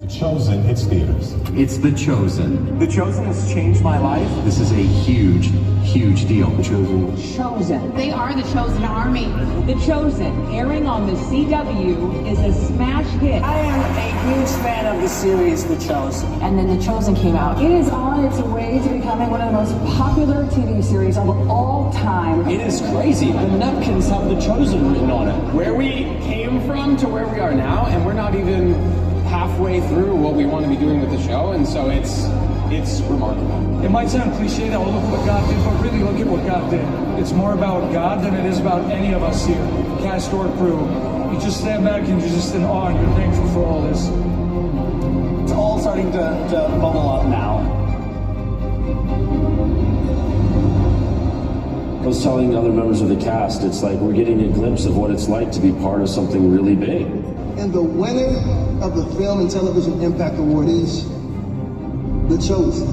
The Chosen hits theaters. It's The Chosen. The Chosen has changed my life. This is a huge, huge deal. The Chosen. Chosen. They are the chosen army. The Chosen, airing on the CW, is a smash hit. I am a huge fan of the series The Chosen. And then The Chosen came out. It is on its way to becoming one of the most popular TV series of all time. It is crazy. The napkins have The Chosen written on it. Where we came from to where we are now, and we're not even halfway through what we want to be doing with the show, and so it's remarkable. It might sound cliche that, oh, look what God did, but really look at what God did. It's more about God than it is about any of us here, cast or crew. You just stand back and you're just in awe and you're thankful for all this. It's all starting to bubble up now. I was telling other members of the cast, it's like we're getting a glimpse of what it's like to be part of something really big. And the winner of the Film and Television Impact Award is The Chosen.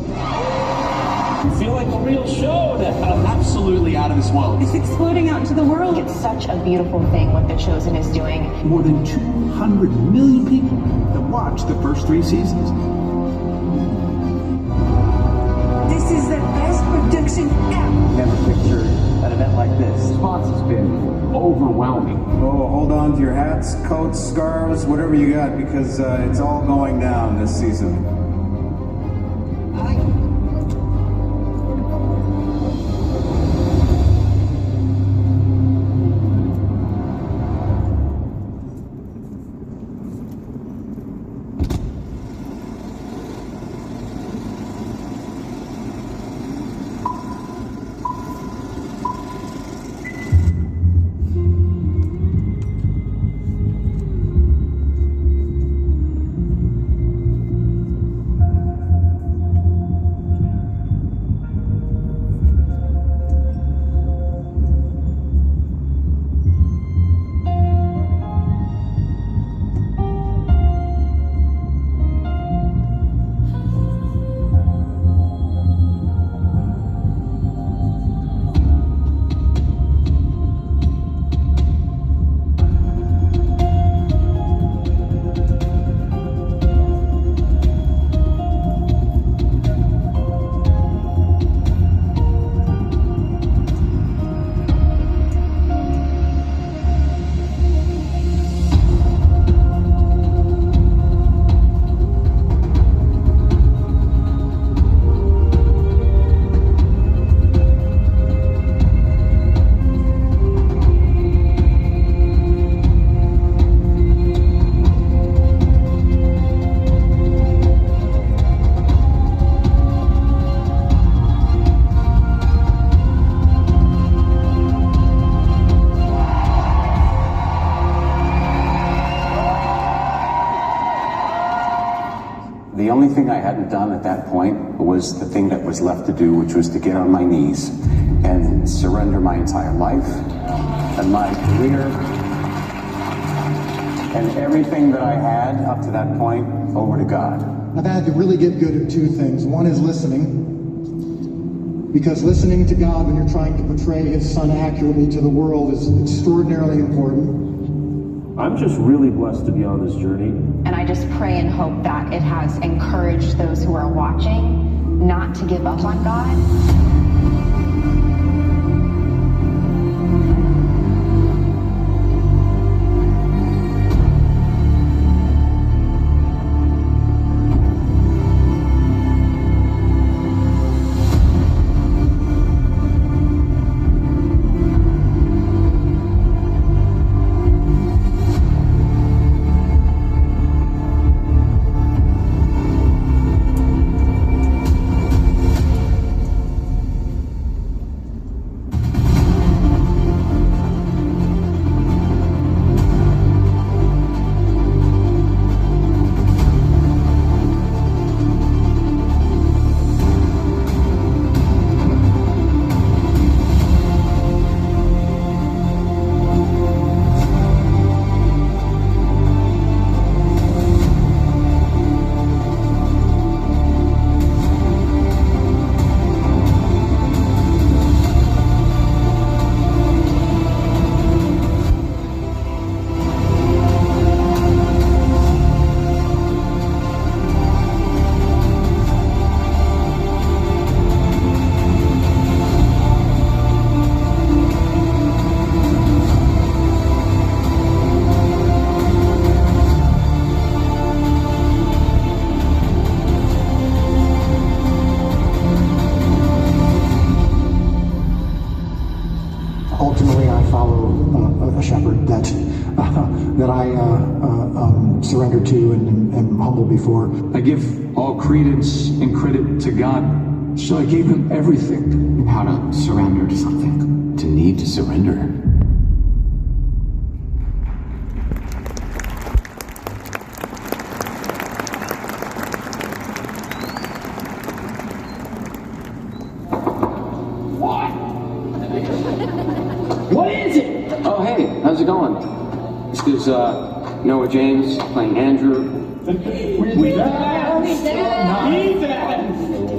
You feel like a real show now. Absolutely out of this world. It's exploding out into the world. It's such a beautiful thing what The Chosen is doing. More than 200 million people that watched the first 3 seasons. This is the best production ever. Never pictured an event like this. The response has been overwhelming. Oh, hold on to your hats, coats, scarves, whatever you got, because it's all going down this season. The only thing I hadn't done at that point was the thing that was left to do, which was to get on my knees and surrender my entire life and my career and everything that I had up to that point over to God. I've had to really get good at 2 things. One is listening, because listening to God when you're trying to portray His Son accurately to the world is extraordinarily important. I'm just really blessed to be on this journey. And I just pray and hope that it has encouraged those who are watching not to give up on God. been humble before. I give all credence and credit to God, so I gave him everything. How to surrender to something. To need to surrender. What is it? Oh, hey, how's it going? This is Noah James playing Andrew.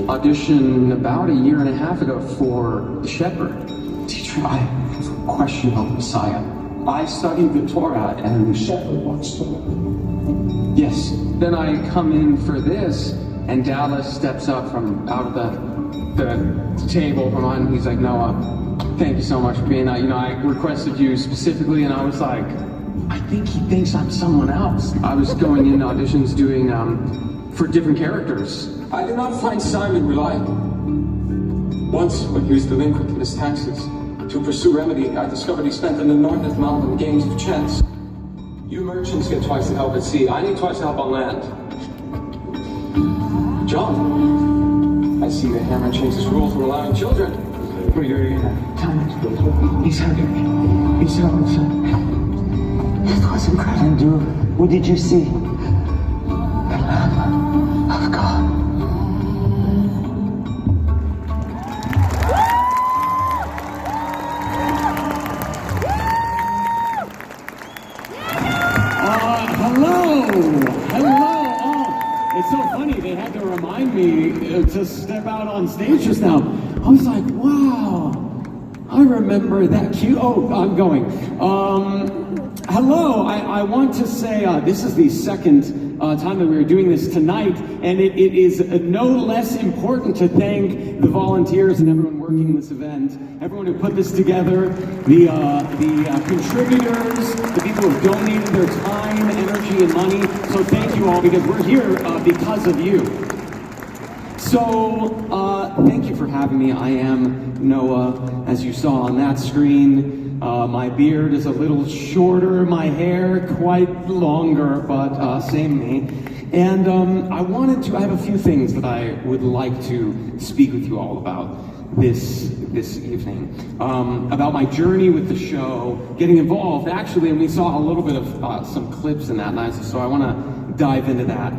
Audition about a year and a half ago for The Shepherd. Teacher, I have a question about the Messiah. I studied the Torah and the Shepherd wants to learn. Yes. Then I come in for this, and Dallas steps up from out of the table from on. He's like, Noah, thank you so much for being out. You know, I requested you specifically, and I was like, I think he thinks I'm someone else. I was going in auditions doing for different characters. I did not find Simon reliable. Once, when he was delinquent in his taxes, to pursue remedy, I discovered he spent an inordinate amount on games of chance. You merchants get twice the help at sea. I need twice the help on land. John, I see the hammer changes rules for allowing children. He's hurting. He's hurting. It was incredible. And what did you see? The Lamb of God. It's so funny, they had to remind me to step out on stage just now. I was like, wow, I remember that cue. Oh, I'm going. Hello, I want to say this is the second time that we were doing this tonight, and it is no less important to thank the volunteers and everyone working this event, everyone who put this together, the contributors, the people who donated their time, energy, and money. So thank you all, because we're here because of you. So thank you for having me. I am Noah, as you saw on that screen. My beard is a little shorter, my hair quite longer, but same me. And I have a few things that I would like to speak with you all about this evening. About my journey with the show, getting involved, actually, and we saw a little bit of some clips in that night, so I want to dive into that.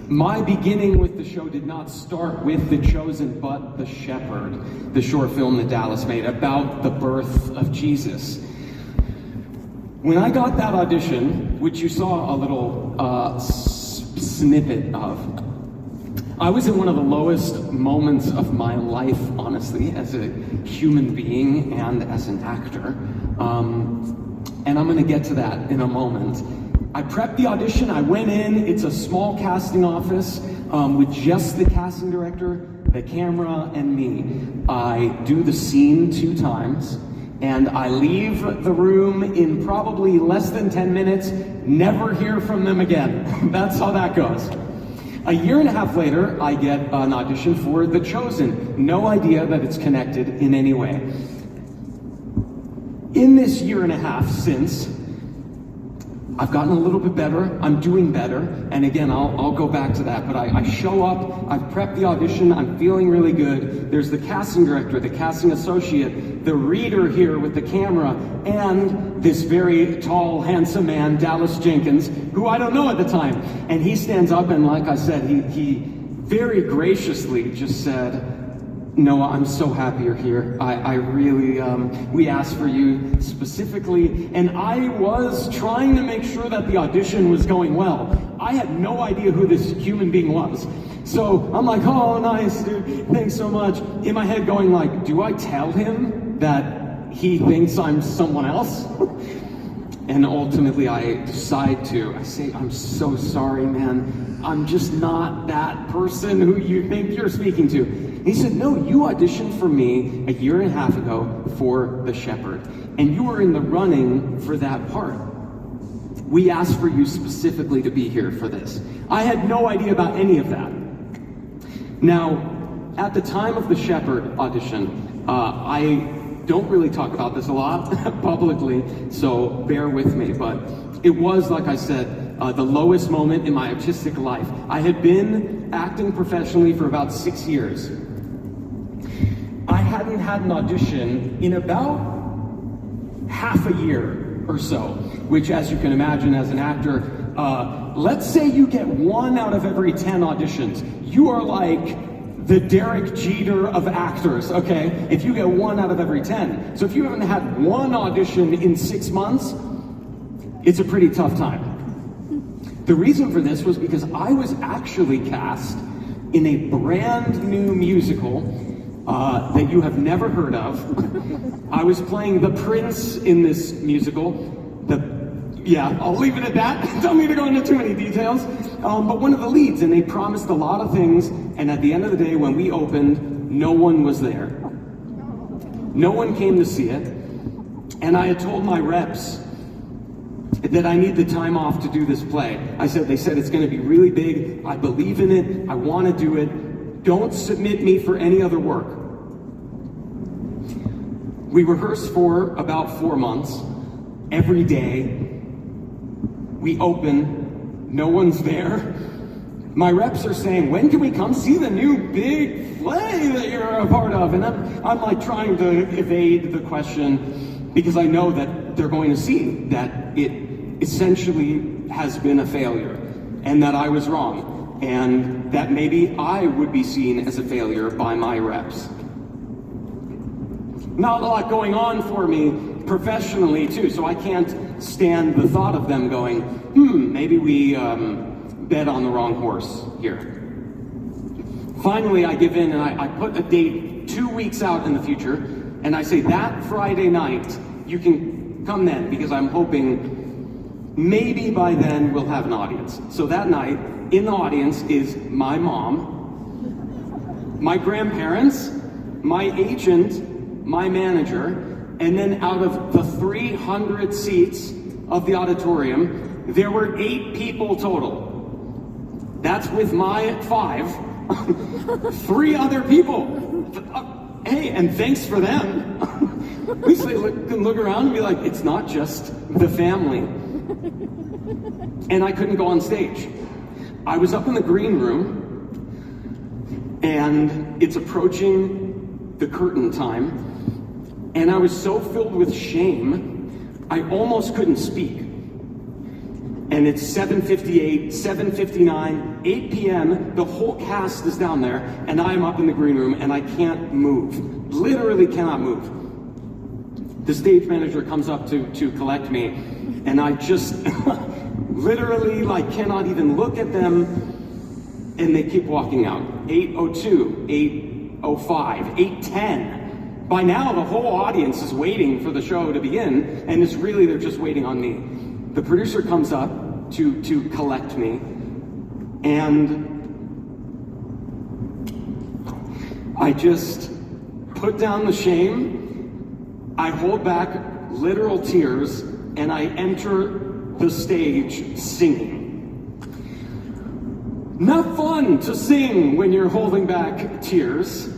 My beginning with the show did not start with The Chosen, but The Shepherd, the short film that Dallas made about the birth of Jesus. When I got that audition, which you saw a little snippet of, I was in one of the lowest moments of my life, honestly, as a human being and as an actor. And I'm going to get to that in a moment. I prepped the audition, I went in, it's a small casting office with just the casting director, the camera, and me. I do the scene 2 times, and I leave the room in probably less than 10 minutes, never hear from them again. That's how that goes. A year and a half later, I get an audition for The Chosen. No idea that it's connected in any way. In this year and a half since, I've gotten a little bit better, I'm doing better, and again, I'll go back to that, but I show up, I've prepped the audition, I'm feeling really good. There's the casting director, the casting associate, the reader here with the camera, and this very tall, handsome man, Dallas Jenkins, who I don't know at the time. And he stands up, and like I said, he very graciously just said, Noah, I'm so happy you're here. I really, we asked for you specifically, and I was trying to make sure that the audition was going well. I had no idea who this human being was. So I'm like, oh, nice, dude, thanks so much. In my head going like, do I tell him that he thinks I'm someone else? And ultimately I decide to. I say, I'm so sorry, man. I'm just not that person who you think you're speaking to. And he said, no, you auditioned for me a year and a half ago for The Shepherd, and you were in the running for that part. We asked for you specifically to be here for this. I had no idea about any of that. Now, at the time of the Shepherd audition, I don't really talk about this a lot publicly, so bear with me, but it was, like I said, the lowest moment in my artistic life. I had been acting professionally for about 6 years. I hadn't had an audition in about half a year or so, which, as you can imagine, as an actor, let's say you get 1 out of every 10 auditions. You are like the Derek Jeter of actors, okay? If you get 1 out of every 10. So if you haven't had 1 audition in 6 months, it's a pretty tough time. The reason for this was because I was actually cast in a brand new musical that you have never heard of. I was playing the prince in this musical. Yeah, I'll leave it at that. Don't need to go into too many details. But one of the leads, and they promised a lot of things, and at the end of the day, when we opened, no one was there. No one came to see it, and I had told my reps that I need the time off to do this play. They said it's going to be really big, I believe in it, I want to do it, don't submit me for any other work. We rehearsed for about 4 months, every day. We open, no one's there. My reps are saying, when can we come see the new big play that you're a part of? And I'm like trying to evade the question because I know that they're going to see that it essentially has been a failure and that I was wrong and that maybe I would be seen as a failure by my reps. Not a lot going on for me professionally too, so I can't stand the thought of them going, maybe we bet on the wrong horse here. Finally, I give in and I put a date 2 weeks out in the future, and I say that Friday night, you can come then, because I'm hoping maybe by then we'll have an audience. So that night, in the audience is my mom, my grandparents, my agent, my manager, and then out of the 300 seats of the auditorium, there were 8 people total. That's with my 5, 3 other people. Hey, and thanks for them. At least they can look around and be like, it's not just the family. And I couldn't go on stage. I was up in the green room, and it's approaching the curtain time, and I was so filled with shame, I almost couldn't speak. And it's 7:58, 7:59, 8 p.m., the whole cast is down there, and I'm up in the green room, and I can't move. Literally cannot move. The stage manager comes up to collect me, and I just literally cannot even look at them, and they keep walking out. 8:02, 8:05, 8:10. By now, the whole audience is waiting for the show to begin, and they're just waiting on me. The producer comes up to collect me, and I just put down the shame, I hold back literal tears, and I enter the stage singing. Not fun to sing when you're holding back tears,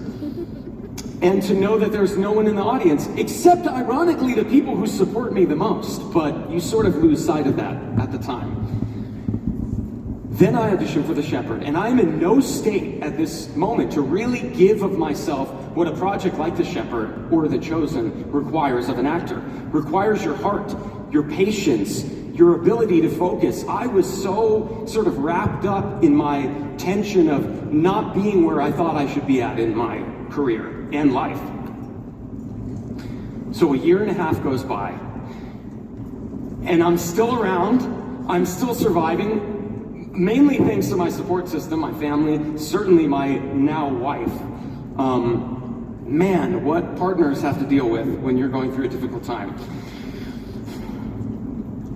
and to know that there's no one in the audience, except ironically the people who support me the most, but you sort of lose sight of that at the time. Then I audition for The Shepherd, and I'm in no state at this moment to really give of myself what a project like The Shepherd or The Chosen requires of an actor. Requires your heart, your patience, your ability to focus. I was so sort of wrapped up in my tension of not being where I thought I should be at in my career and life. So a year and a half goes by, and I'm still around, I'm still surviving, mainly thanks to my support system, my family, certainly my now wife. Man, what partners have to deal with when you're going through a difficult time.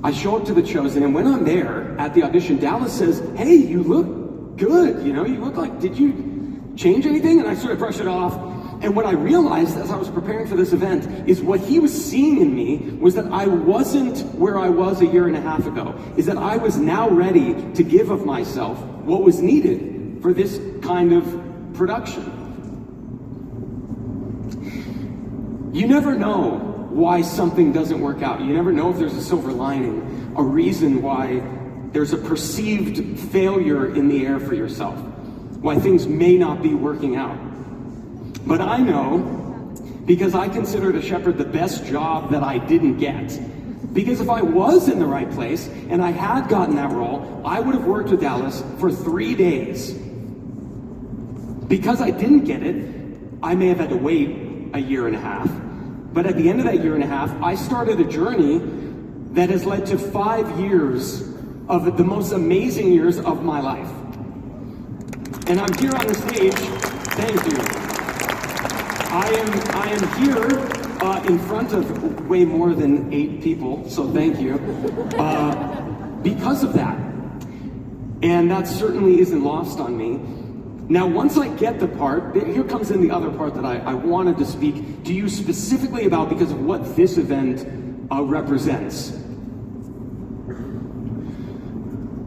I show up to The Chosen, and when I'm there at the audition, Dallas says, hey, you look good, you look like, did you change anything? And I sort of brush it off. And what I realized as I was preparing for this event is what he was seeing in me was that I wasn't where I was a year and a half ago, is that I was now ready to give of myself what was needed for this kind of production. You never know why something doesn't work out. You never know if there's a silver lining, a reason why There's a perceived failure in the air for yourself, why things may not be working out. But I know, because I consider to shepherd the best job that I didn't get. Because if I was in the right place and I had gotten that role, I would have worked with Dallas for 3 days. Because I didn't get it, I may have had to wait a year and a half. But at the end of that year and a half, I started a journey that has led to 5 years of the most amazing years of my life. And I'm here on the stage, thank you. I am here in front of way more than 8 people, so thank you, because of that. And that certainly isn't lost on me. Now, once I get the part, here comes in the other part that I wanted to speak to you specifically about because of what this event represents.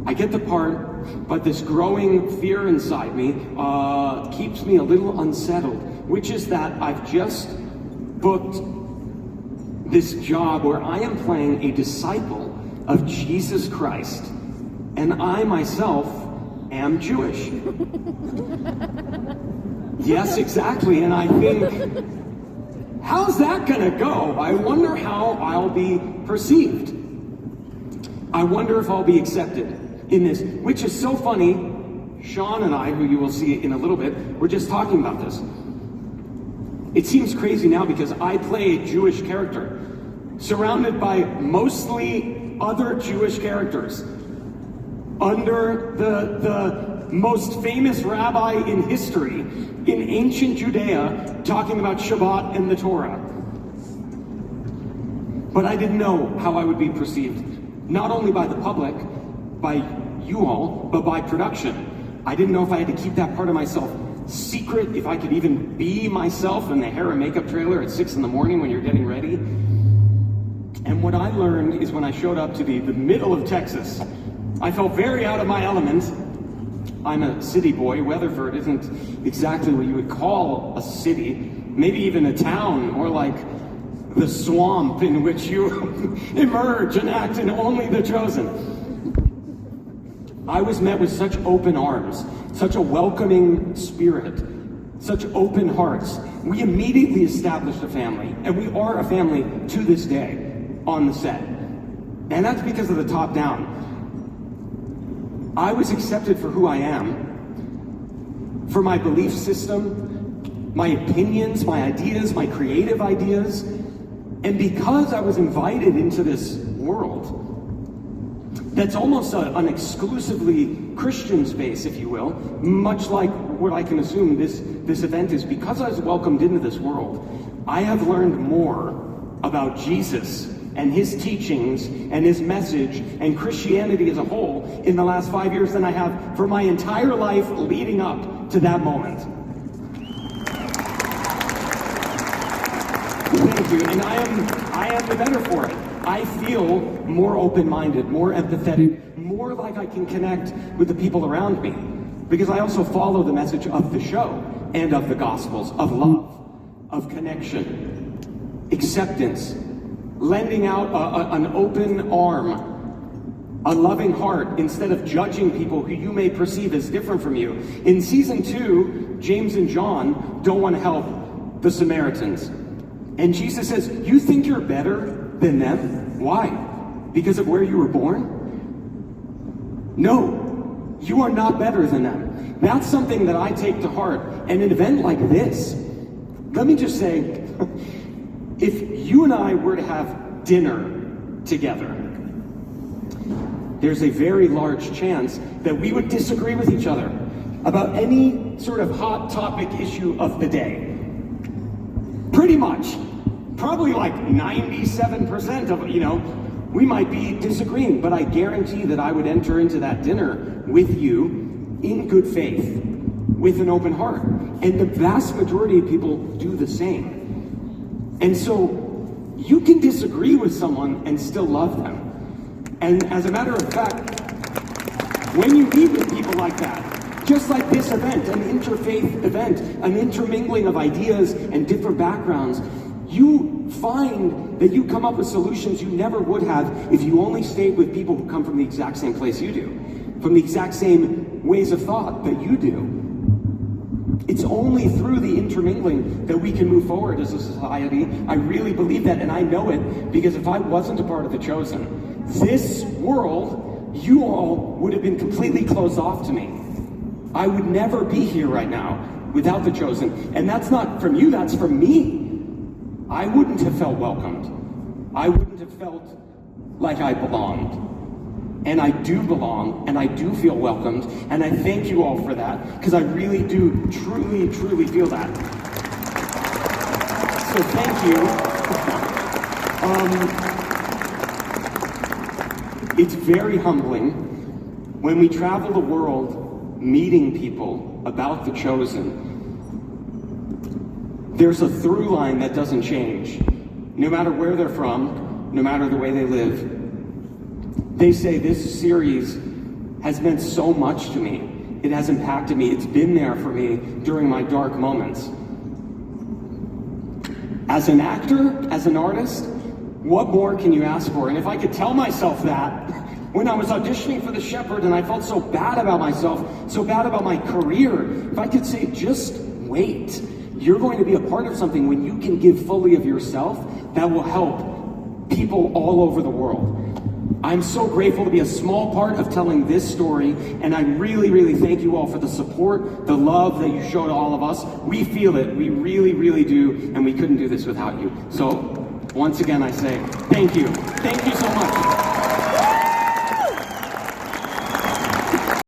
I get the part, but this growing fear inside me keeps me a little unsettled, which is that I've just booked this job where I am playing a disciple of Jesus Christ, and I myself am Jewish. Yes, exactly, and I think, how's that gonna go? I wonder how I'll be perceived. I wonder if I'll be accepted in this, which is so funny. Sean and I, who you will see in a little bit, were just talking about this. It seems crazy now because I play a Jewish character, surrounded by mostly other Jewish characters, under the most famous rabbi in history in ancient Judea, talking about Shabbat and the Torah. But I didn't know how I would be perceived, not only by the public, by you all, but by production. I didn't know if I had to keep that part of myself secret, if I could even be myself in the hair and makeup trailer at 6 in the morning when you're getting ready. And what I learned is when I showed up to the middle of Texas, I felt very out of my element. I'm a city boy. Weatherford isn't exactly what you would call a city, maybe even a town, more like the swamp in which you emerge and act in only the chosen. I was met with such open arms, such a welcoming spirit, such open hearts. We immediately established a family, and we are a family to this day on the set. And that's because of the top down. I was accepted for who I am, for my belief system, my opinions, my ideas, my creative ideas, and because I was invited into this world that's almost an exclusively Christian space, if you will, much like what I can assume this event is. Because I was welcomed into this world, I have learned more about Jesus and his teachings and his message and Christianity as a whole in the last 5 years than I have for my entire life leading up to that moment. Thank you, and I am the better for it. I feel more open-minded, more empathetic, more like I can connect with the people around me, because I also follow the message of the show and of the Gospels, of love, of connection, acceptance, lending out an open arm, a loving heart, instead of judging people who you may perceive as different from you. In season 2, James and John don't want to help the Samaritans. And Jesus says, you think you're better than them? Why? Because of where you were born? No, you are not better than them. That's something that I take to heart. And an event like this, let me just say, if you and I were to have dinner together, there's a very large chance that we would disagree with each other about any sort of hot topic issue of the day. Pretty much. Probably like 97% of, we might be disagreeing, but I guarantee that I would enter into that dinner with you in good faith, with an open heart. And the vast majority of people do the same. And so you can disagree with someone and still love them. And as a matter of fact, when you meet with people like that, just like this event, an interfaith event, an intermingling of ideas and different backgrounds, you find that you come up with solutions you never would have if you only stayed with people who come from the exact same place you do, from the exact same ways of thought that you do. It's only through the intermingling that we can move forward as a society. I really believe that, and I know it, because if I wasn't a part of The Chosen, this world, you all would have been completely closed off to me. I would never be here right now without The Chosen. And that's not from you, that's from me. I wouldn't have felt welcomed. I wouldn't have felt like I belonged. And I do belong, and I do feel welcomed, and I thank you all for that, because I really do truly, truly feel that. So thank you. It's very humbling when we travel the world meeting people about The Chosen. There's a through line that doesn't change, no matter where they're from, no matter the way they live. They say this series has meant so much to me. It has impacted me. It's been there for me during my dark moments. As an actor, as an artist, what more can you ask for? And if I could tell myself that when I was auditioning for The Shepherd and I felt so bad about myself, so bad about my career, if I could say, just wait. You're going to be a part of something when you can give fully of yourself that will help people all over the world. I'm so grateful to be a small part of telling this story, and I really, really thank you all for the support, the love that you show to all of us. We feel it, we really, really do, and we couldn't do this without you. So, once again I say, thank you so much.